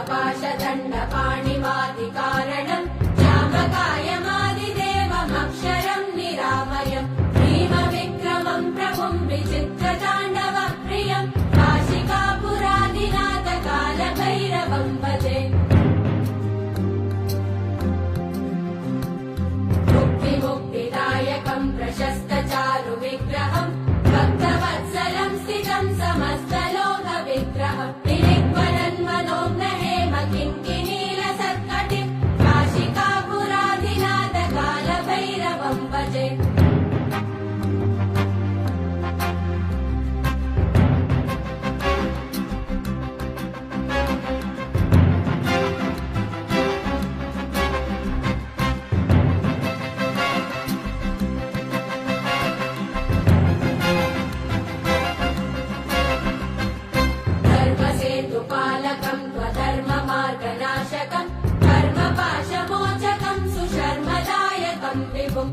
पाशदण्डपाणिमादिकारणम् जामकायमादिदेवमक्षरम् निरामयम् भीमविक्रमम् प्रभुम् विचित्रताण्डवप्रियम् काशिकापुरादिनाथकालभैरवम् भजे मुक्तिदायकम् प्रशस्तचारु विग्रहम् भक्तवत्सलम् स्थितम् समस्तलोकविग्रहम् निरिक्वरन्मनोज्ञ हेम किङ्किणीलसत्कटिम् काशिकापुरादिनाथकालभैरवम् भजे धर्मसेतुपालकम् त्वधर्ममार्गनाशकम् कर्मपाशमोचकम् सुशर्मदायकम् विभुम्